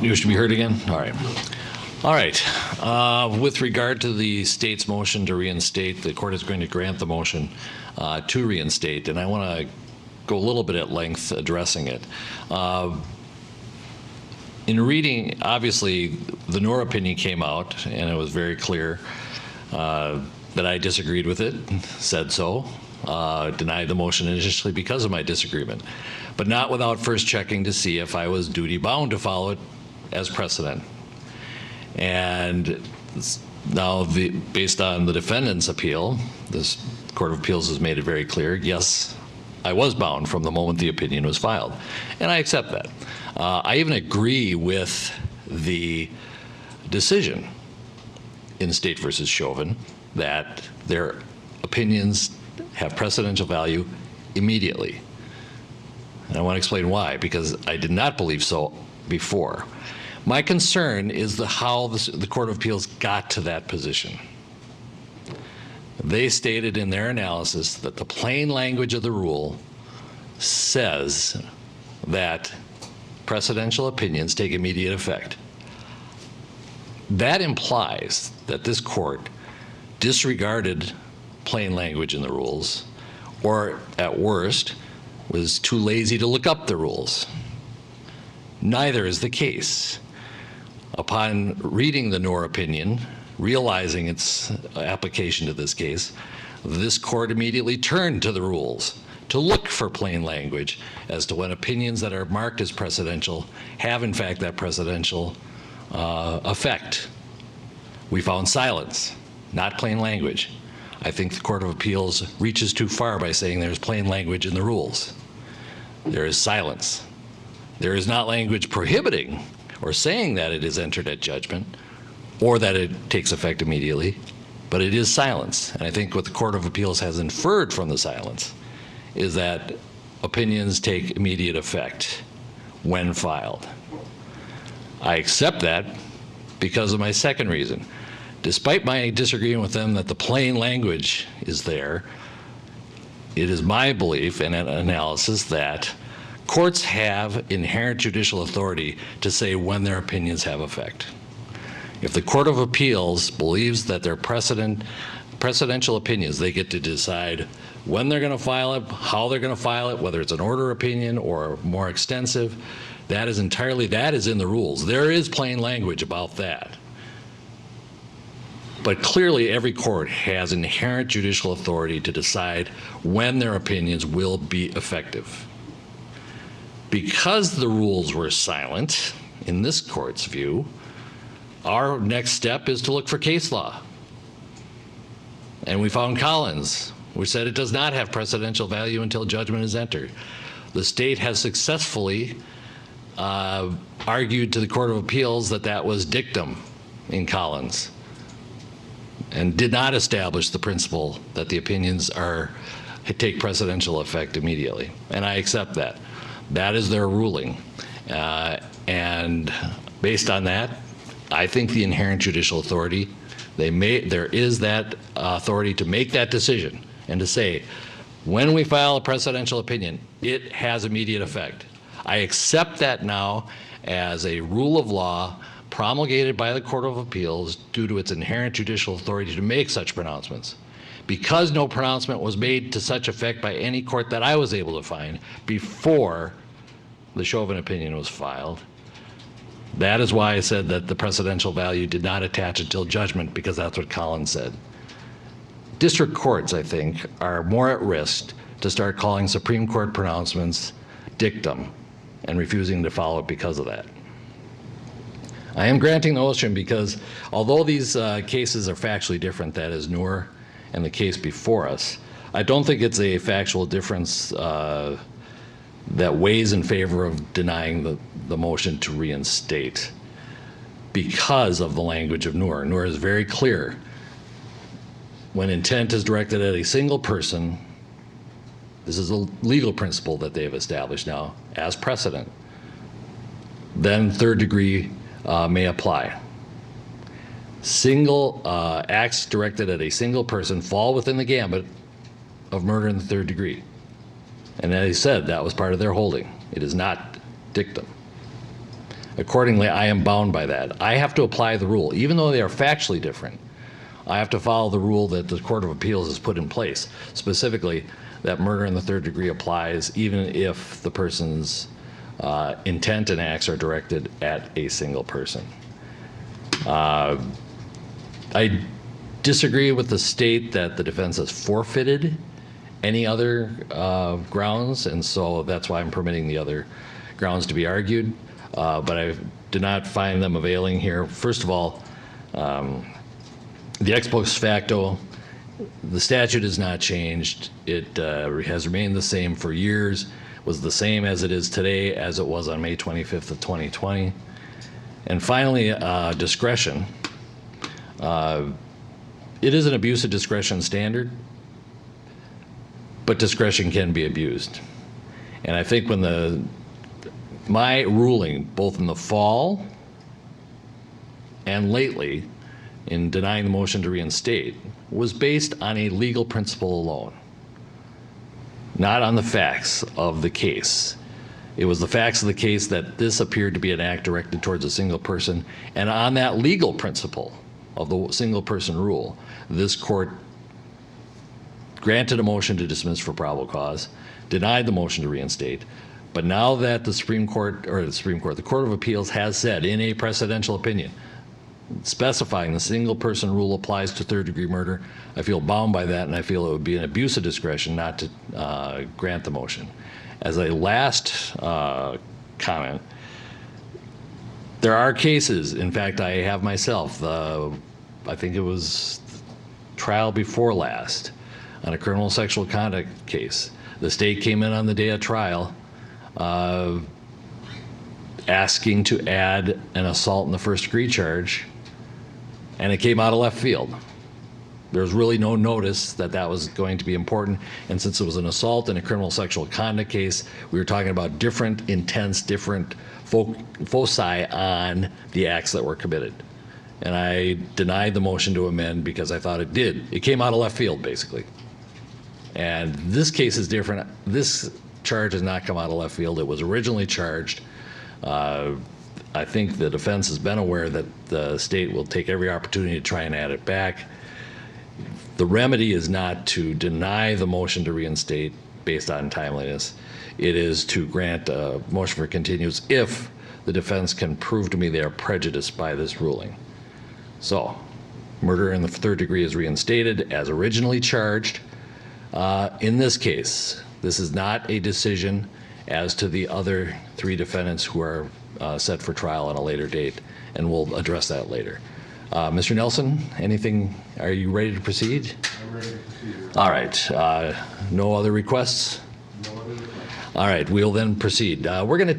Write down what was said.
You wish to be heard again? All right. All right. With regard to the state's motion to reinstate, the court is going to grant the motion to reinstate, and I want to go a little bit at length addressing it. In reading, obviously, the Noor opinion came out, and it was very clear that I disagreed with it, said so, denied the motion initially because of my disagreement, but not without first checking to see if I was duty-bound to follow it as precedent. And now, based on the defendant's appeal, this Court of Appeals has made it very clear, yes, I was bound from the moment the opinion was filed, and I accept that. I even agree with the decision in State versus Chauvin that their opinions have precedential value immediately. And I want to explain why, because I did not believe so before. My concern is how the Court of Appeals got to that position. They stated in their analysis that the plain language of the rule says that precedential opinions take immediate effect. That implies that this court disregarded plain language in the rules, or at worst, was too lazy to look up the rules. Neither is the case. Upon reading the Noor opinion, realizing its application to this case, this court immediately turned to the rules to look for plain language as to when opinions that are marked as precedential have in fact that precedential effect. We found silence, not plain language. I think the Court of Appeals reaches too far by saying there's plain language in the rules. There is silence. There is not language prohibiting or saying that it is entered at judgment or that it takes effect immediately, but it is silence. And I think what the Court of Appeals has inferred from the silence is that opinions take immediate effect when filed. I accept that because of my second reason. Despite my disagreeing with them that the plain language is there, it is my belief and an analysis that courts have inherent judicial authority to say when their opinions have effect. If the Court of Appeals believes that their precedential opinions, they get to decide when they're going to file it, how they're going to file it, whether it's an order opinion or more extensive, that is in the rules. There is plain language about that. But clearly every court has inherent judicial authority to decide when their opinions will be effective. Because the rules were silent, in this court's view, our next step is to look for case law. And we found Collins, which said it does not have precedential value until judgment is entered. The state has successfully argued to the Court of Appeals that that was dictum in Collins and did not establish the principle that the opinions take precedential effect immediately. And I accept that. That is their ruling. And based on that, I think the inherent judicial authority, there is that authority to make that decision and to say, when we file a precedential opinion, it has immediate effect. I accept that now as a rule of law promulgated by the Court of Appeals due to its inherent judicial authority to make such pronouncements. Because no pronouncement was made to such effect by any court that I was able to find before the Chauvin opinion was filed, that is why I said that the precedential value did not attach until judgment, because that's what Collins said. District courts, I think, are more at risk to start calling Supreme Court pronouncements dictum and refusing to follow it because of that. I am granting the motion because although these cases are factually different, that is Noor and the case before us, I don't think it's a factual difference that weighs in favor of denying the motion to reinstate because of the language of Noor. Noor is very clear. When intent is directed at a single person, this is a legal principle that they have established now as precedent, then third degree may apply. Single acts directed at a single person fall within the gambit of murder in the third degree. And as I said, that was part of their holding. It is not dictum. Accordingly, I am bound by that. I have to apply the rule. Even though they are factually different, I have to follow the rule that the Court of Appeals has put in place, specifically that murder in the third degree applies even if the person's intent and acts are directed at a single person. I disagree with the state that the defense has forfeited any other grounds, and so that's why I'm permitting the other grounds to be argued, but I did not find them availing here. First of all, the ex post facto, the statute has not changed. It has remained the same for years, was the same as it is today as it was on May 25th of 2020. And finally, discretion. It is an abuse of discretion standard, but discretion can be abused. And I think when my ruling, both in the fall and lately, in denying the motion to reinstate, was based on a legal principle alone, not on the facts of the case. It was the facts of the case that this appeared to be an act directed towards a single person, and on that legal principle of the single person rule, this court granted a motion to dismiss for probable cause, denied the motion to reinstate. But now that the Court of Appeals has said in a precedential opinion, specifying the single person rule applies to third degree murder, I feel bound by that, and I feel it would be an abuse of discretion not to grant the motion. As a last comment, there are cases, in fact, I have myself, I think it was trial before last, on a criminal sexual conduct case. The state came in on the day of trial asking to add an assault in the first degree charge, and it came out of left field. There was really no notice that that was going to be important, and since it was an assault in a criminal sexual conduct case, we were talking about different intents, different foci on the acts that were committed. And I denied the motion to amend because I thought it did. It came out of left field, basically. And this case is different. This charge has not come out of left field. It was originally charged. I think the defense has been aware that the state will take every opportunity to try and add it back. The remedy is not to deny the motion to reinstate based on timeliness. It is to grant a motion for continuance if the defense can prove to me they are prejudiced by this ruling. So, murder in the third degree is reinstated as originally charged. In this case, this is not a decision as to the other three defendants who are set for trial on a later date, and we'll address that later. Mr. Nelson, anything, are you ready to proceed? I'm ready to proceed. All right, no other requests? No other requests. All right, we'll then proceed. We're going to take